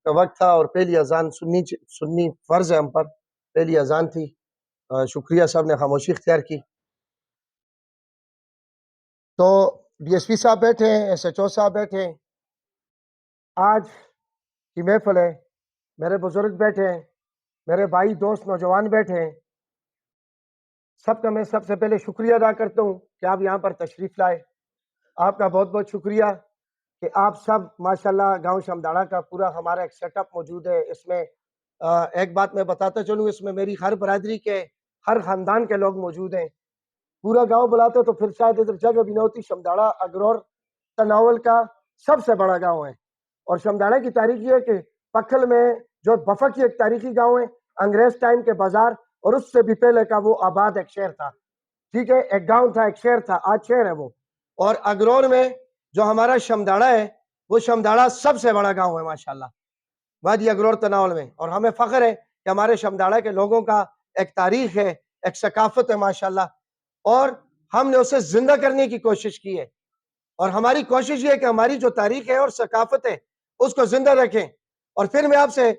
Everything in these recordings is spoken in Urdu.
کا وقت تھا اور پہلی اذان سننی فرض ہے ہم پر، پہلی اذان تھی۔ شکریہ صاحب نے خاموشی اختیار کی۔ تو ڈی ایس پی صاحب بیٹھے ہیں، ایس ایچ او صاحب بیٹھے ہیں، آج کی محفل ہے، میرے بزرگ بیٹھے ہیں، میرے بھائی دوست نوجوان بیٹھے ہیں، سب کا میں سب سے پہلے شکریہ ادا کرتا ہوں کہ آپ یہاں پر تشریف لائے۔ آپ کا بہت بہت شکریہ کہ آپ سب ماشاءاللہ گاؤں شمداڑا کا پورا ہمارا ایک سیٹ اپ موجود ہے۔ اس میں ایک بات میں بتاتا چلوں، اس میں میری ہر برادری کے ہر خاندان کے لوگ موجود ہیں۔ پورا گاؤں بلاتے تو پھر شاید ادھر جگہ بھی نہ ہوتی۔ شمداڑا اگرور تناول کا سب سے بڑا گاؤں ہے، اور شمداڑا کی تاریخ یہ ہے کہ پکھل میں جو بفا کی ایک تاریخی گاؤں ہے، انگریز ٹائم کے بازار اور اس سے بھی پہلے کا وہ آباد ایک شہر تھا، ٹھیک ہے، ایک گاؤں تھا، ایک شہر تھا، آج شہر ہے وہ۔ اور اگرور میں جو ہمارا شمداڑا ہے، وہ شمداڑا سب سے بڑا گاؤں ہے ماشاءاللہ وادی اگرور تناول میں، اور ہمیں فخر ہے کہ ہمارے شمداڑا کے لوگوں کا ایک تاریخ ہے، ایک ثقافت ہے ماشاءاللہ، اور ہم نے اسے زندہ کرنے کی کوشش کی ہے۔ اور ہماری کوشش یہ ہے کہ ہماری جو تاریخ ہے اور ثقافت ہے اس کو زندہ رکھیں۔ اور پھر میں آپ سے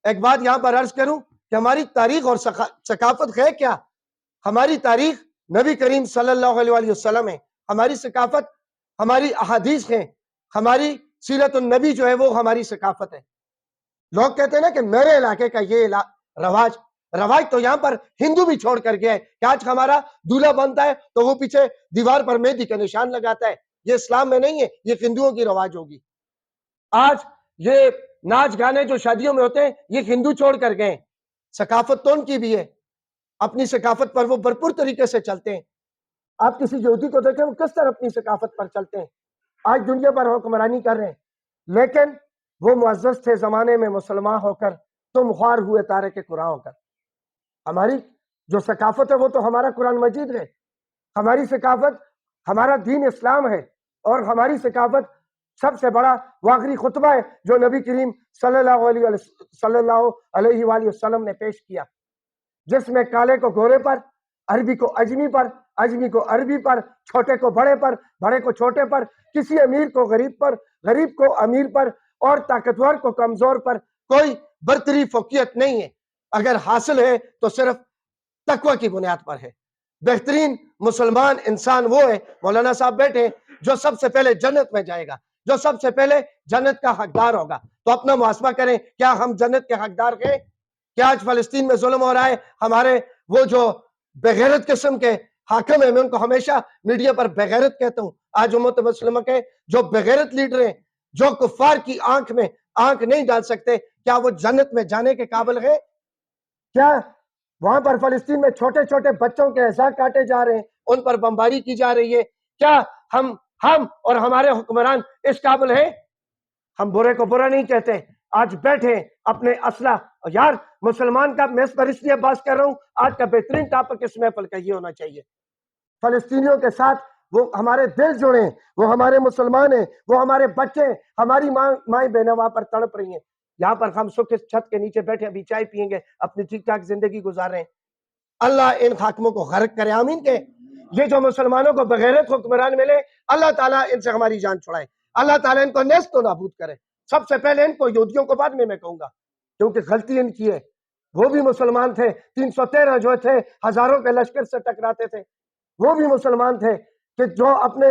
ایک بات یہاں پر عرض کروں کہ ہماری تاریخ اور ثقافت ہے کیا؟ ہماری تاریخ نبی کریم صلی اللہ علیہ وآلہ وسلم ہے، ہماری ثقافت ہماری احادیث ہیں، ہماری سیرت النبی جو ہے وہ ہماری ثقافت ہے۔ لوگ کہتے ہیں نا کہ میرے علاقے کا یہ رواج تو یہاں پر ہندو بھی چھوڑ کر گیا ہے کہ آج ہمارا دولہا بنتا ہے تو وہ پیچھے دیوار پر مہندی کا نشان لگاتا ہے۔ یہ اسلام میں نہیں ہے، یہ ہندوؤں کی رواج ہوگی۔ آج یہ ناچ گانے جو شادیوں میں ہوتے ہیں یہ ہندو چھوڑ کر گئے، ثقافت تو ان کی بھی ہے، اپنی ثقافت پر وہ بھرپور طریقے سے چلتے ہیں۔ آپ کسی یہودی کو دیکھیں وہ کس طرح اپنی ثقافت پر چلتے ہیں، آج دنیا پر حکمرانی کر رہے ہیں، لیکن وہ معزز تھے زمانے میں مسلمان ہو کر، تم خوار ہوئے تارک قرآن ہو کر۔ ہماری جو ثقافت ہے وہ تو ہمارا قرآن مجید ہے، ہماری ثقافت ہمارا دین اسلام ہے، اور ہماری ثقافت سب سے بڑا آخری خطبہ ہے جو نبی کریم صلی اللہ علیہ وآلہ وسلم نے پیش کیا، جس میں کالے کو گورے پر، عربی کو اجمی پر، اجمی کو عربی پر، چھوٹے کو بڑے پر، بڑے کو چھوٹے پر، کسی امیر کو غریب پر، غریب کو امیر پر، اور طاقتور کو کمزور پر کوئی برتری فوقیت نہیں ہے۔ اگر حاصل ہے تو صرف تقوی کی بنیاد پر ہے۔ بہترین مسلمان انسان وہ ہے، مولانا صاحب بیٹھے ہیں، جو سب سے پہلے جنت میں جائے گا، جو سب سے پہلے جنت کا حقدار ہوگا۔ تو اپنا محاسبہ کریں، کیا ہم جنت کے حقدار ہیں؟ کیا آج فلسطین میں ظلم ہو رہا ہے؟ ہمارے وہ جو بغیرت قسم کے حاکم ہیں، میں ان کو ہمیشہ میڈیا پر بغیرت کہتا ہوں، آج امت مسلمہ کے جو بغیرت لیڈر ہیں، جو کفار کی آنکھ میں آنکھ نہیں ڈال سکتے، کیا وہ جنت میں جانے کے قابل ہیں؟ کیا وہاں پر فلسطین میں چھوٹے چھوٹے بچوں کے اعضاء کاٹے جا رہے ہیں، ان پر بمباری کی جا رہی ہے، کیا ہم اور ہمارے حکمران اس قابل ہیں؟ ہم برے کو برا نہیں کہتے، آج بیٹھے اپنے اسلحہ، یار مسلمان کا میں اس پر اس لیے بات کر رہا ہوں، آج کا بہترین ٹاپک اس محفل کا یہ ہونا چاہیے، فلسطینیوں کے ساتھ وہ ہمارے دل جڑے ہیں، وہ ہمارے مسلمان ہیں، وہ ہمارے بچے ہیں، ہماری مائیں بہنیں وہاں پر تڑپ رہی ہیں، یہاں پر ہم سکھ اس چھت کے نیچے بیٹھے ابھی چائے پیئیں گے، اپنی ٹھیک ٹھاک زندگی گزار رہے ہیں۔ اللہ ان حاکموں کو غرق کرے، آمین کہ یہ جو مسلمانوں کو بغیرت حکمران ملے، اللہ تعالیٰ ان سے ہماری جان چھڑائے، اللہ تعالیٰ ان کو نیست و نابود کرے۔ سب سے پہلے ان کو، یہودیوں کو بعد میں کہوں گا، کیونکہ غلطی ان کی ہے، وہ بھی مسلمان تھے، 313 جو تھے ہزاروں کے لشکر سے ٹکراتے تھے، وہ بھی مسلمان تھے کہ جو اپنے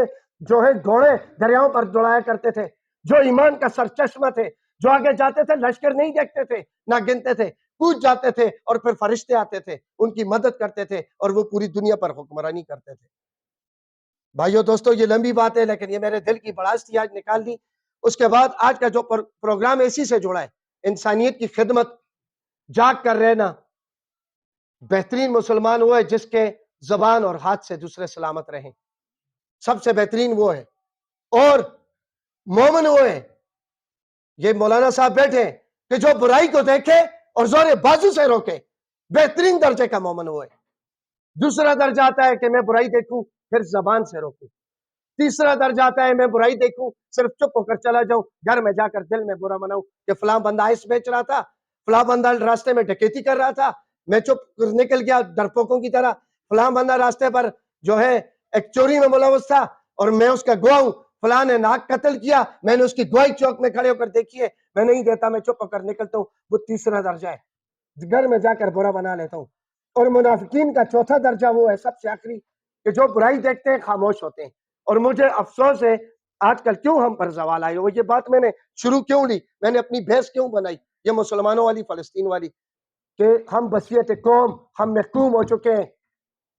جو ہے گھوڑے دریاؤں پر دوڑایا کرتے تھے، جو ایمان کا سرچشمہ تھے، جو آگے جاتے تھے لشکر نہیں دیکھتے تھے نہ گنتے تھے، کود جاتے تھے اور پھر فرشتے آتے تھے ان کی مدد کرتے تھے اور وہ پوری دنیا پر حکمرانی کرتے تھے۔ بھائیو دوستو، یہ لمبی بات ہے لیکن یہ میرے دل کی بڑاس تھی، آج نکال دی۔ اس کے بعد آج کا جو پروگرام اسی سے جڑا ہے، انسانیت کی خدمت، جاگ کر رہنا۔ بہترین مسلمان وہ ہے جس کے زبان اور ہاتھ سے دوسرے سلامت رہیں، سب سے بہترین وہ ہے، اور مومن وہ ہے، یہ مولانا صاحب بیٹھے ہیں کہ جو برائی کو دیکھے اور زور بازو سے روکے، بہترین درجے کا مومن وہ ہے۔ دوسرا درجہ آتا ہے کہ میں برائی دیکھوں پھر زبان سے روکوں، تیسرا درجہ آتا ہے میں برائی دیکھوں صرف چپ ہو کر چلا جاؤں، گھر میں جا کر دل میں برا مناؤں کہ فلاں بندہ آئس بیچ رہا تھا، فلاں بندہ راستے میں ڈکیتی کر رہا تھا، میں چپ نکل گیا ڈرپوکوں کی طرح، فلاں بندہ راستے پر جو ہے ایک چوری میں ملوث تھا اور میں اس کا گواہ ہوں، فلاں نے ناک قتل کیا، میں نے اس کی گواہی چوک میں کھڑے ہو کر دیکھی ہے، میں نہیں دیتا، میں چپ ہو کر نکلتا ہوں، وہ تیسرا درجہ ہے، گھر میں جا کر برا بنا لیتا ہوں۔ اور منافقین کا چوتھا درجہ وہ ہے سب سے آخری کہ جو برائی دیکھتے ہیں خاموش ہوتے ہیں۔ اور مجھے افسوس ہے آج کل کیوں ہم پر زوال آئے ہو، یہ بات میں نے شروع کیوں لی، میں نے اپنی بحث کیوں بنائی یہ مسلمانوں والی فلسطین والی، کہ ہم بصیرت قوم، ہم محکوم ہو چکے ہیں،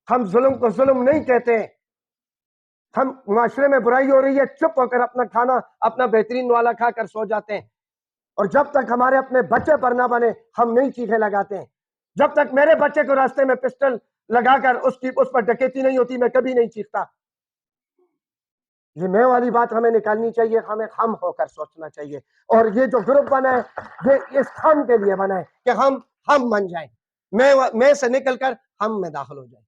ہم ظلم کو ظلم نہیں کہتے ہیں، ہم معاشرے میں برائی ہو رہی ہے چپ ہو کر اپنا کھانا اپنا بہترین والا کھا کر سو جاتے ہیں، اور جب تک ہمارے اپنے بچے پر نہ بنے ہم نہیں چیخیں لگاتے ہیں۔ جب تک میرے بچے کو راستے میں پسٹل لگا کر اس پر ڈکیتی نہیں ہوتی میں کبھی نہیں چیختا۔ یہ میں والی بات ہمیں نکالنی چاہیے، ہمیں ہم ہو کر سوچنا چاہیے، اور یہ جو گروپ بنا ہے یہ اس ہم کے لیے بنا ہے کہ ہم بن جائیں، میں سے نکل کر ہم میں داخل ہو جائیں۔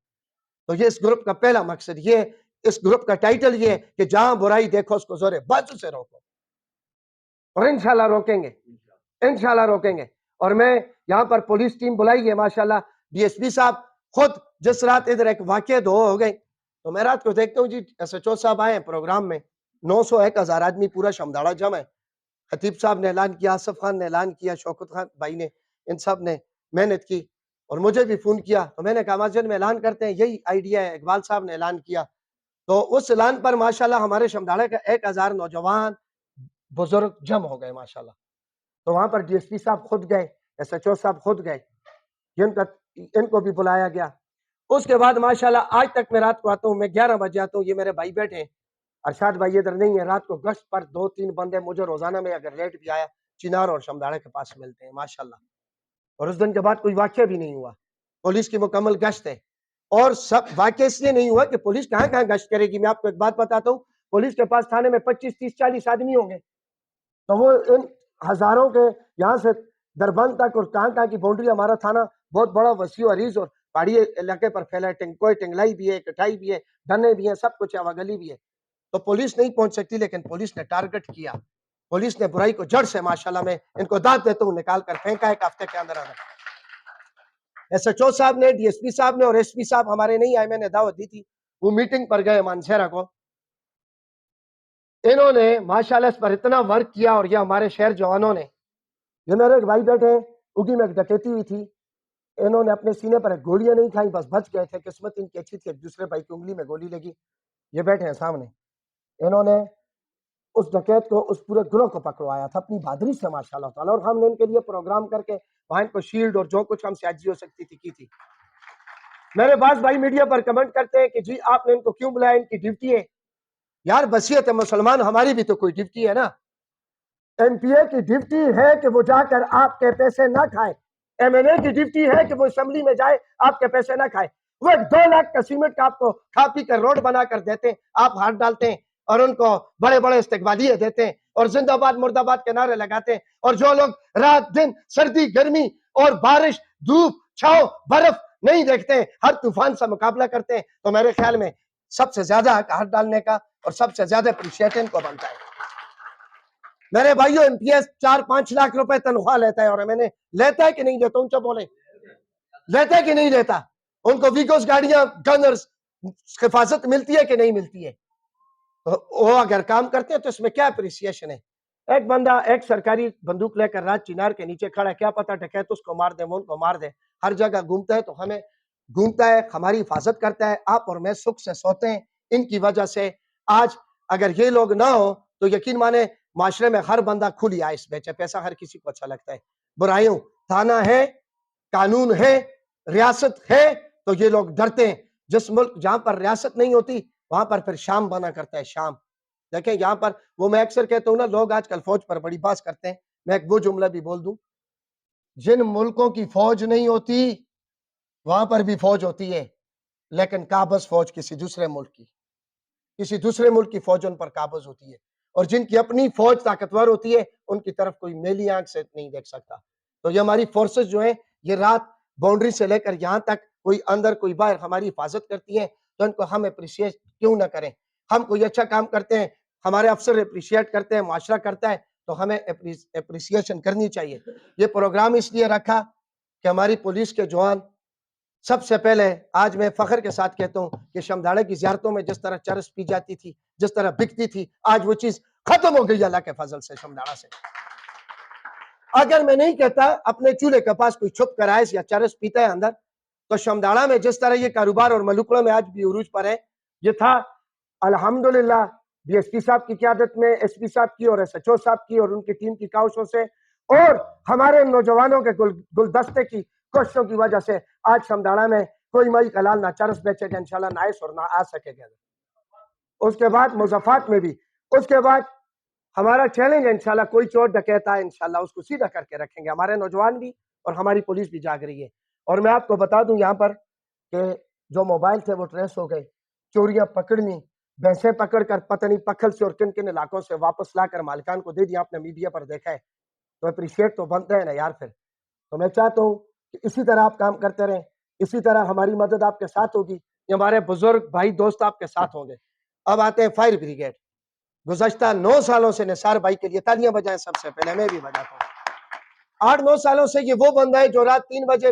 تو یہ اس گروپ کا پہلا مقصد یہ، اس گروپ کا ٹائٹل یہ کہ جہاں برائی دیکھو اس کو زور بازو سے روکو، اور انشاءاللہ روکیں گے، انشاءاللہ روکیں گے۔ اور میں یہاں پر پولیس ٹیم بلائی ہے ماشاءاللہ، ڈی ایس پی صاحب خود جس رات ادھر ایک واقعہ دو ہو گئے تو میں رات کو دیکھتا ہوں جی ایس ایچ او صاحب آئے ہیں پروگرام میں، 900-1000 آدمی پورا شمداڑا جمع ہے، خطیب صاحب نے اعلان کیا، آصف خان نے اعلان کیا، شوکت خان بھائی نے، ان سب نے محنت کی، اور مجھے بھی فون کیا تو میں نے کہا مسجد میں اعلان کرتے ہیں، یہی آئیڈیا ہے، اقبال صاحب نے اعلان کیا، تو اس اعلان پر ماشاءاللہ ہمارے شمداڑے کا 1000 نوجوان بزرگ جمع ہو گئے ماشاءاللہ۔ تو وہاں پر ڈی ایس پی صاحب خود گئے، ایس ایچ او صاحب خود گئے، ان کو بھی بلایا گیا۔ اس کے بعد ماشاءاللہ آج تک میں رات کو آتا ہوں، میں 11 بجے آتا ہوں، یہ میرے بھائی بیٹھے ہیں، ارشاد بھائی ادھر نہیں ہے، رات کو گشت پر 2-3 بندے مجھے روزانہ میں اگر لیٹ بھی آیا چنار اور شمداڑے کے پاس ملتے ہیں ماشاءاللہ۔ اور اس دن کے بعد کوئی واقعہ بھی نہیں ہوا، پولیس کی مکمل گشت ہے، اور سب واقعہ اس لیے نہیں ہوا کہ پولیس کہاں کہاں گشت کرے گی۔ میں آپ کو ایک بات بتاتا ہوں، پولیس کے پاس تھانے میں 25-30-40 آدمی ہوں گے، تو وہ ان ہزاروں کے یہاں سے دربند تک اور کہاں کی باؤنڈری، ہمارا تھانہ بہت بڑا وسیع و عریض اور پہاڑی علاقے پر پھیلا ہے، کوئی ٹنگلائی بھی ہے، کٹائی بھی ہے، ڈھنے بھی ہیں، سب کچھ ہے، گلی بھی ہے، تو پولیس نہیں پہنچ سکتی، لیکن پولیس نے ٹارگٹ کیا، پولیس نے برائی کو جڑ سے ماشاءاللہ میں ان کو داد دیتا ہوں نکال کر پھینکا ایک ہفتے کے اندر اندر۔ ایس ایچ او صاحب نے، ڈی ایس پی صاحب نے اور ایس پی صاحب ہمارے نہیں آئے، میں نے دعوت دی تھی، وہ میٹنگ پر گئے مانسہرہ کو، انہوں نے ماشاءاللہ اس پر اتنا ورک کیا، اور یہ ہمارے شہر جوانوں نے، یہ میرے ایک بھائی بیٹھے ہیں، اگی میں ایک ڈکیتی ہوئی تھی، انہوں نے اپنے سینے پر ایک گولیاں نہیں کھائیں، بس بچ گئے تھے، قسمت ان کی اچھی تھی، ایک دوسرے بھائی کی انگلی میں گولی لگی، یہ بیٹھے ہیں سامنے، انہوں نے اس ڈکیت کو، اس پورے گروہ کو پکڑوایا تھا اپنی بہادری سے ماشاءاللہ تعالیٰ، اور ہم نے ان کے لیے پروگرام کر کے وہاں ان کو شیلڈ اور جو کچھ ہم سے عاجزی ہو سکتی تھی کی تھی۔ میرے بعض بھائی میڈیا پر کمنٹ کرتے ہیں کہ جی آپ نے ان کو کیوں بلایا، ان کی ڈیوٹی ہے، یار بصیرت مسلمان ہماری بھی تو کوئی ڈیوٹی ہے نا، ایم پی اے کی ڈیوٹی ہے کہ وہ جا کر آپ کے پیسے نہ کھائے، ایم این اے کی ڈیوٹی ہے کہ وہ اسمبلی میں جائے آپ کے پیسے نہ کھائے، وہ 2 لاکھ کا سیمنٹ کا آپ کو کھا پی کر روڈ بنا کر دیتے ہیں، آپ ہاتھ ڈالتے ہیں اور ان کو بڑے بڑے استقبالیے دیتے ہیں اور زندہ باد مرد آباد کے نعرے لگاتے ہیں، اور جو لوگ رات دن سردی گرمی اور بارش دھوپ چھاؤ برف نہیں دیکھتے ہیں، ہر طوفان سے مقابلہ کرتے ہیں، تو میرے خیال میں سب سے زیادہ ہاتھ ڈالنے کا اور سب سے زیادہ اپریشیٹ ان کو بنتا ہے۔ میرے بھائیو ایم پی ایس 4-5 لاکھ روپے تنخواہ لیتا ہے، اور میں نے لیتا ہے کہ نہیں لیتا، ان سے بولے لیتا ہے کہ نہیں لیتا، ان کو ویگوز گاڑیاں گنرز حفاظت ملتی ہے کہ نہیں ملتی ہے، وہ اگر کام کرتے ہیں تو اس میں کیا اپریسیشن ہے۔ ایک بندہ ایک سرکاری بندوق لے کر رات چنار کے نیچے کھڑا ہے، کیا پتا ڈکیت اس کو مار دے، وہ ان کو مار دے، ہر جگہ گھومتا ہے، تو ہمیں گھومتا ہے، ہماری حفاظت کرتا ہے، آپ اور میں سکھ سے سوتے ہیں، ان کی وجہ سے آج اگر یہ لوگ نہ ہو تو یقین مانے معاشرے میں ہر بندہ کھلی آئس بیچے، پیسہ ہر کسی کو اچھا لگتا ہے، برائیوں تھانہ ہے، قانون ہے، ریاست ہے، تو یہ لوگ ڈرتے ہیں۔ جس ملک جہاں پر ریاست نہیں ہوتی وہاں پر پھر شام بنا کرتا ہے، شام دیکھیں یہاں پر، وہ میں اکثر کہتا ہوں نا، لوگ آج کل فوج پر بڑی بات کرتے ہیں، میں ایک وہ جملہ بھی بول دوں، جن ملکوں کی فوج نہیں ہوتی وہاں پر بھی فوج ہوتی ہے، لیکن قابض فوج کسی دوسرے ملک کی، کسی دوسرے ملک کی فوج ان پر قابض ہوتی ہے، اور جن کی اپنی فوج طاقتور ہوتی ہے ان کی طرف کوئی میلی آنکھ سے نہیں دیکھ سکتا۔ تو یہ ہماری فورسز جو ہیں یہ رات باؤنڈری سے لے کر یہاں تک، کوئی اندر کوئی باہر ہماری حفاظت کرتی ہیں، تو ان کو ہم اپریشیٹ کیوں نہ کریں۔ ہم کوئی اچھا کام کرتے ہیں، ہمارے افسر اپریشیٹ کرتے ہیں، معاشرہ کرتا ہے، تو ہمیں اپریسیشن کرنی چاہیے۔ یہ پروگرام اس لیے رکھا کہ ہماری پولیس کے جوان سب سے پہلے آج میں فخر کے ساتھ کہتا ہوں کہ شمداڑے کی زیارتوں میں جس طرح چرس پی جاتی تھی، جس طرح بکتی تھی، آج وہ چیز ختم ہو گئی اللہ کے فضل سے شمداڑا سے۔ اگر میں نہیں کہتا اپنے چولہے کے پاس کوئی چھپ کر آئس یا چرس پیتا ہے اندر، تو شمداڑا میں جس طرح یہ کاروبار اور ملوکڑوں میں آج بھی عروج پر ہے، یہ تھا الحمدللہ ڈی ایس پی صاحب کی قیادت میں، ایس پی صاحب کی اور ایس ایچ او صاحب کی اور ان کی ٹیم کی کاوشوں سے اور ہمارے نوجوانوں کے گلدستے کی کوششوں کی وجہ سے آج شمداڑا میں کوئی مائی کلال نہ چرس بیچے گا انشاءاللہ، نہ آئس اور نہ آ سکے گا۔ اس کے بعد مضافات میں بھی، اس کے بعد ہمارا چیلنج ہے انشاءاللہ، کوئی چور ڈکیتا ہے انشاءاللہ اس کو سیدھا کر کے رکھیں گے، ہمارے نوجوان بھی اور ہماری پولیس بھی جاگ رہی ہے۔ اور میں آپ کو بتا دوں یہاں پر کہ جو موبائل تھے وہ ٹریس ہو گئے، چوریاں پکڑنی، بھینسیں پکڑ کر پتہ نہیں پکھل سے اور کن کن علاقوں سے واپس لا کر مالکان کو دے دیا، آپ نے میڈیا پر دیکھا ہے، تو اپریشیٹ تو بنتا ہے نا یار۔ پھر تو میں چاہتا ہوں کہ اسی طرح آپ کام کرتے رہیں، اسی طرح ہماری مدد آپ کے ساتھ ہوگی، یہ ہمارے بزرگ بھائی دوست آپ کے ساتھ ہوں گے۔ اب آتے ہیں فائر بریگیڈ۔ گزشتہ 9 سالوں سے نثار بھائی کے لیے تالیاں بجائیں، سب سے پہلے میں بھی بجاتا ہوں۔ 8-9 سالوں سے یہ وہ بندہ ہے جو رات 3 بجے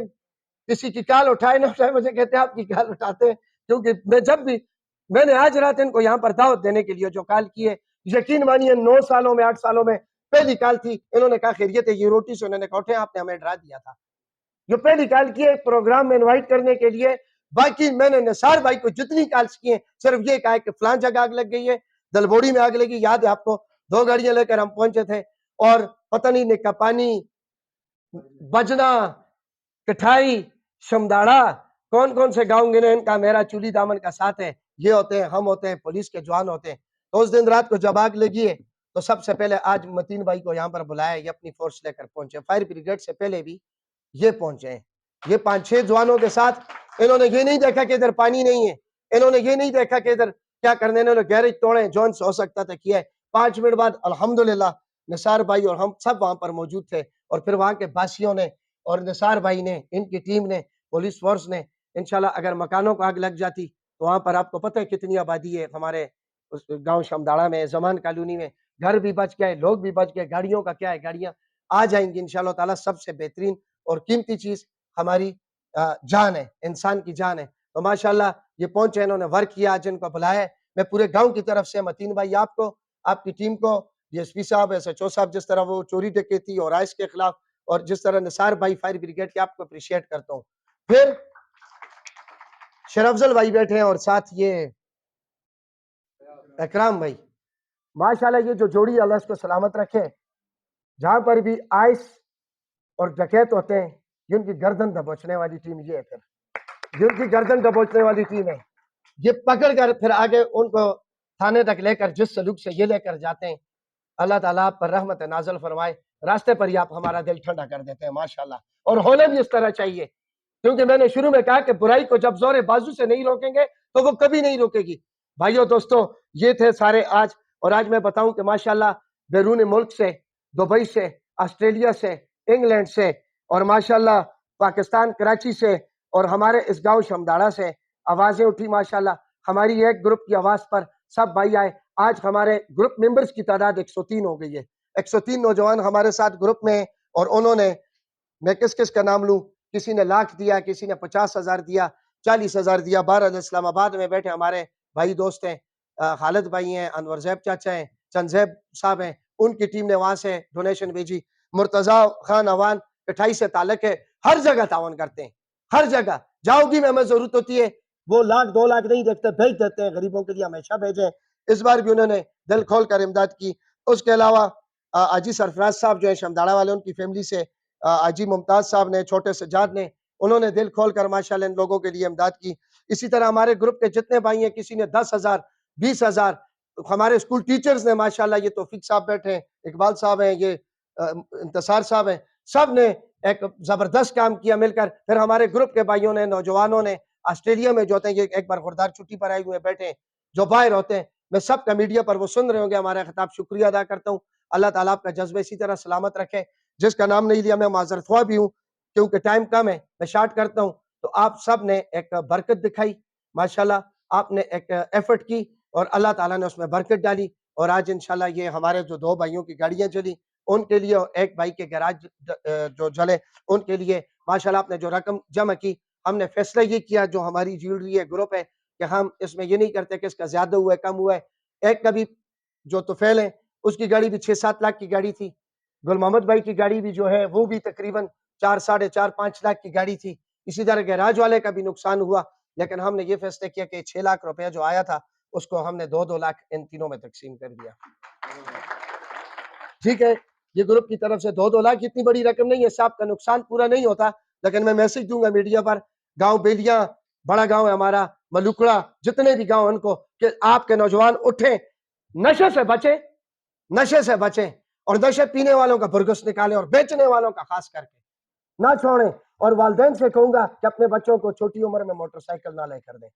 کسی کی کال اٹھائے نہ اٹھائے، مجھے کہتے ہیں آپ کی کال اٹھاتے ہیں، کیونکہ میں نے آج رات ان کو یہاں پر دعوت دینے کے لیے جو کال کی ہے، یقین مانیے 9 سالوں میں 8 سالوں میں پہلی کال تھی، انہوں نے کہا خیریت ہے، یہ روٹی سے انہوں نے کہا اٹھیں، آپ نے ہمیں ڈرا دیا تھا۔ جو پہلی کال کی ہے پروگرام میں انوائٹ کرنے کے لیے، باقی میں نے نثار بھائی کو جتنی کالز کی ہیں صرف یہ کہا ہے کہ فلان جگہ آگ لگ گئی ہے، دلبوڑی میں آگ لگی، یاد ہے آپ کو 2 گاڑیاں لے کر ہم پہنچے تھے، اور پتہ نہیں نکا پانی، بجنا، کٹھائی، شمداڑا، کون کون سے گاؤں گنے ان کا میرا چولی دامن کا ساتھ ہے، یہ ہوتے ہیں، ہم ہوتے ہیں، پولیس کے جوان ہوتے ہیں۔ تو اس دن رات کو جب آگ لگی ہے تو سب سے پہلے آج متین بھائی کو یہاں پر بلایا، یہ اپنی فورس لے کر پہنچے، فائر بریگیڈ سے پہلے بھی یہ پہنچے ہیں، یہ 5-6 جوانوں کے ساتھ۔ انہوں نے یہ نہیں دیکھا کہ ادھر پانی نہیں ہے، انہوں نے یہ نہیں دیکھا کہ ادھر کیا کرنے، انہوں نے گیرج توڑے، جون سے ہو سکتا تھا کیا ہے۔ 5 منٹ بعد الحمدللہ نثار بھائی اور ہم سب وہاں پر موجود تھے، اور پھر وہاں کے باسیوں نے اور نثار بھائی نے، ان کی ٹیم نے، پولیس فورس نے، انشاءاللہ اگر مکانوں کو آگ لگ جاتی تو وہاں پر آپ کو پتہ ہے کتنی آبادی ہے ہمارے اس گاؤں شمداڑا میں، زمان کالونی میں، گھر بھی بچ گئے، لوگ بھی بچ گئے، گاڑیوں کا کیا ہے، گاڑیاں آ جائیں گی انشاءاللہ تعالیٰ۔ سب سے بہترین اور قیمتی چیز ہماری جان ہے، انسان کی جان ہے، تو ماشاءاللہ یہ پہنچے، انہوں نے ورک کیا، آج ان کو بلایا ہے۔ میں پورے گاؤں کی طرف سے متین بھائی آپ کو، آپ کی ٹیم کو، ڈی ایس پی صاحب، ایس ایچ او صاحب، جس طرح وہ چوری ڈکیتی اور آئس کے خلاف، اور جس طرح نثار بھائی فائر بریگیڈ کے، آپ کو اپریشیٹ کرتا ہوں۔ پھر شرفضل بھائی بیٹھے ہیں اور ساتھ یہ اکرام بھائی، ماشاءاللہ یہ جو جوڑی اللہ اس کو سلامت رکھے، جہاں پر بھی آئس اور ڈکیت ہوتے ہیں، یہ ان کی گردن دبوچنے والی ٹیم یہ ہے، پھر یہ ان کی گردن دبوچنے والی ٹیم ہے، یہ پکڑ کر پھر آگے ان کو تھانے تک لے کر جس سلوک سے یہ لے کر جاتے ہیں، اللہ تعالیٰ آپ پر رحمت نازل فرمائے، راستے پر ہی آپ ہمارا دل ٹھنڈا کر دیتے ہیں ماشاءاللہ، اور ہونے بھی اس طرح چاہیے، کیونکہ میں نے شروع میں کہا کہ برائی کو جب زور بازو سے نہیں روکیں گے تو وہ کبھی نہیں روکے گی۔ بھائیو دوستو، یہ تھے سارے آج، اور آج میں بتاؤں کہ ماشاءاللہ بیرون ملک سے، دبئی سے، آسٹریلیا سے، انگلینڈ سے، اور ماشاءاللہ پاکستان کراچی سے، اور ہمارے اس گاؤں شمداڑا سے آوازیں اٹھی ماشاءاللہ، ہماری ایک گروپ کی آواز پر سب بھائی آئے۔ آج ہمارے گروپ ممبرز کی تعداد 103 ہو گئی ہے، 103 نوجوان ہمارے ساتھ گروپ میں ہیں، اور انہوں نے، میں کس کس کا نام لوں، کسی نے 1,00,000 دیا، کسی نے 50,000 دیا، 40,000 دیا۔ بہرحال اسلام آباد میں بیٹھے ہمارے بھائی دوست ہیں، خالد بھائی ہیں، انور زیب چاچا ہیں، چند زیب صاحب ہیں، ان کی ٹیم نے وہاں سے ڈونیشن بھیجی۔ مرتضیٰ خان عوان کٹھائی سے تعلق ہے، ہر جگہ تعاون کرتے ہیں، ہر جگہ جاؤ گی میں ضرورت ہوتی ہے، وہ 1,00,000-2,00,000 نہیں دیکھتے، بھیج دیتے ہیں، غریبوں کے لیے ہمیشہ بھیجیں۔ اس بار بھی انہوں نے دل کھول کر امداد کی۔ اس کے علاوہ حاجی سرفراز صاحب جو ہیں شمداڑا والے، ان کی فیملی سے حاجی ممتاز صاحب نے، چھوٹے سجاد نے، انہوں نے دل کھول کر ماشاءاللہ ان لوگوں کے لیے امداد کی۔ اسی طرح ہمارے گروپ کے جتنے بھائی ہیں، کسی نے 10,000، 20,000، ہمارے اسکول ٹیچرز نے ماشاءاللہ، یہ توفیق صاحب بیٹھے ہیں، اقبال صاحب ہیں، یہ انتصار صاحب ہیں، سب نے ایک زبردست کام کیا مل کر۔ پھر ہمارے گروپ کے بھائیوں نے، نوجوانوں نے، آسٹریلیا میں جو ہوتے ہیں، یہ ایک بار خردار چھٹی پر آئے ہوئے بیٹھے ہیں، جو باہر ہوتے ہیں، میں سب کا میڈیا پر وہ سن رہے ہوں گے، ہمارا خطاب شکریہ ادا کرتا ہوں۔ اللہ تعالیٰ آپ کا جذبہ اسی طرح سلامت رکھے۔ جس کا نام نہیں لیا میں معذرت خواہ بھی ہوں، کیونکہ ٹائم کم ہے، میں شارٹ کرتا ہوں۔ تو آپ سب نے ایک برکت دکھائی ماشاءاللہ، آپ نے ایک ایفرٹ کی، اور اللہ تعالیٰ نے اس میں برکت ڈالی، اور آج انشاءاللہ یہ ہمارے جو 2 بھائیوں کی گاڑیاں جلی ان کے لیے، اور ایک بھائی کے گراج جو جلے ان کے لیے، ماشاءاللہ آپ نے جو رقم جمع کی، ہم نے فیصلہ یہ کیا جو ہماری جیولری ہے گروپ ہے کہ ہم اس میں یہ نہیں کرتے کہ اس کا زیادہ ہوا ہے کم ہوا ہے. ایک کبھی جو طفیل ہے اس کی گاڑی بھی 6-7 لاکھ کی گاڑی تھی. گل محمد بھائی کی گاڑی بھی جو ہے وہ بھی تقریباً 4-4.5-5 لاکھ کی گاڑی تھی. اسی طرح گیراج والے کا بھی نقصان ہوا، لیکن ہم نے یہ فیصلہ کیا کہ 6 لاکھ روپیہ جو آیا تھا اس کو ہم نے 2-2 لاکھ ان تینوں میں تقسیم کر دیا. ٹھیک ہے، یہ گروپ کی طرف سے 2-2 لاکھ اتنی بڑی رقم نہیں ہے، صاحب کا نقصان پورا نہیں ہوتا، لیکن میں میسج دوں گا میڈیا پر، گاؤں بیلیاں بڑا گاؤں ہے ہمارا، ملوکڑا، جتنے بھی گاؤں ان کو کہ آپ کے نوجوان اٹھیں، نشے سے بچیں، نشے سے بچیں، اور نشے پینے والوں کا برگس نکالیں اور بیچنے والوں کا خاص کر کے نہ چھوڑیں. اور والدین سے کہوں گا کہ اپنے بچوں کو چھوٹی عمر میں موٹر سائیکل نہ لے کر دیں.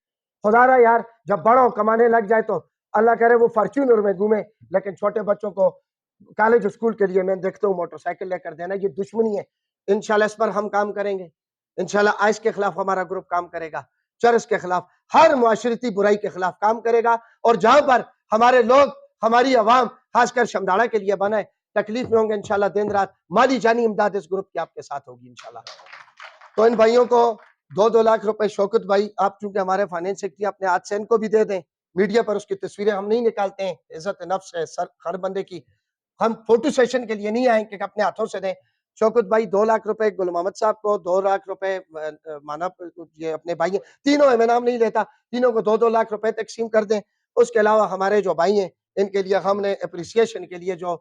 خدا رہا یار جب بڑوں کمانے لگ جائے تو اللہ کرے وہ فارچونر میں گھومے، لیکن چھوٹے بچوں کو کالج اسکول کے لیے میں دیکھتا ہوں موٹر سائیکل لے کر دینا، یہ دشمنی ہے. انشاءاللہ اس پر ہم کام کریں گے. انشاءاللہ آئس کے خلاف ہمارا گروپ کام کرے گا، چرس کے خلاف، ہر معاشرتی برائی کے خلاف کام کرے گا. اور جہاں پر ہمارے لوگ، ہماری عوام خاص کر شمداڑا کے لیے بنا ہے، تکلیف میں ہوں گے انشاءاللہ دن رات مالی جانی امداد اس گروپ کی آپ کے ساتھ ہوگی انشاءاللہ. تو ان بھائیوں کو 2-2 لاکھ روپے شوکت بھائی آپ چونکہ ہمارے فائنینس سیکٹری اپنے ہاتھ سے ان کو بھی دے دیں. میڈیا پر اس کی تصویریں ہم نہیں نکالتے ہیں، عزت نفس ہے سر ہر بندے کی، ہم فوٹو سیشن کے لیے نہیں آئیں کہ اپنے ہاتھوں سے دیں. شوکت بھائی 2 لاکھ روپے، گل محمد صاحب کو 2 لاکھ روپے، مانا یہ اپنے بھائی تینوں ہیں، میں نام نہیں لیتا، تینوں کو 2-2 لاکھ روپے تقسیم کر دیں. اس کے علاوہ ہمارے جو بھائی ہیں ان کے لیے ہم نے اپریسیشن کے لیے جو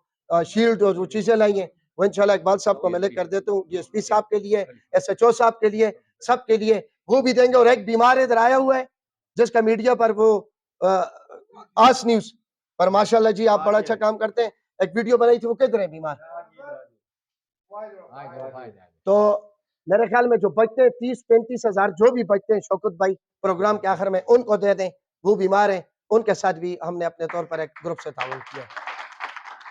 شیلڈ اور جو چیزیں لائی ہیں وہ انشاءاللہ اقبال صاحب کو میں لے کر دیتا ہوں. ایس پی صاحب کے لیے، ایس ایچ او صاحب کے لیے، سب کے لیے وہ بھی دیں گے. اور ایک بیمار ادھر آیا ہوا ہے جس کا میڈیا پر وہ آس نیوز پر ماشاءاللہ جی آپ بڑا اچھا کام کرتے ہیں، ایک ویڈیو بنائی تھی، وہ کدھر ہے بیمار؟ تو میرے خیال میں جو بچتے ہیں 30-35 ہزار جو بھی بچتے ہیں شوکت بھائی پروگرام کے آخر میں ان کو دے دیں، وہ بیمار ہیں ان کے ساتھ بھی ہم نے اپنے طور پر ایک گروپ سے تعاون کیا.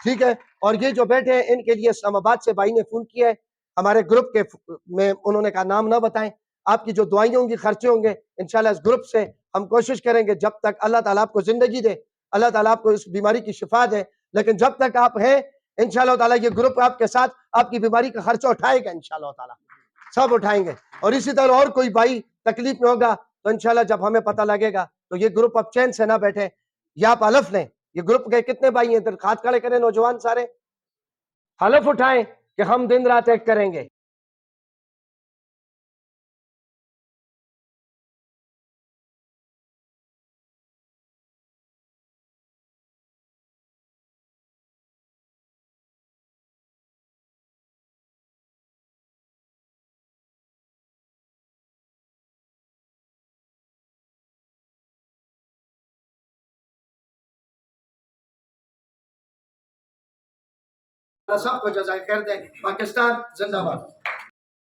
ٹھیک ہے. اور یہ جو بیٹھے ہیں ان کے لیے اسلام آباد سے بھائی نے فون کیا ہے ہمارے گروپ کے میں، انہوں نے کہا نام نہ بتائیں، آپ کی جو دعائیں ہوں گی خرچے ہوں گے انشاءاللہ اس گروپ سے ہم کوشش کریں گے جب تک اللہ تعالیٰ آپ کو زندگی دے، اللہ تعالیٰ آپ کو اس بیماری کی شفا دے، لیکن جب تک آپ ہیں انشاءاللہ تعالیٰ یہ گروپ آپ کے ساتھ آپ کی بیماری کا خرچہ اٹھائے گا انشاءاللہ تعالیٰ، سب اٹھائیں گے. اور اسی طرح اور کوئی بھائی تکلیف میں ہوگا تو انشاءاللہ جب ہمیں پتہ لگے گا تو یہ گروپ اب چین سے نہ بیٹھے، یا آپ حلف لیں. یہ گروپ کے کتنے بھائی ہیں ہاتھ کھڑے کریں نوجوان سارے، حلف اٹھائیں کہ ہم دن رات ایک کریں گے. سب کو جزائے خیر دیں. پاکستان زندہ باد.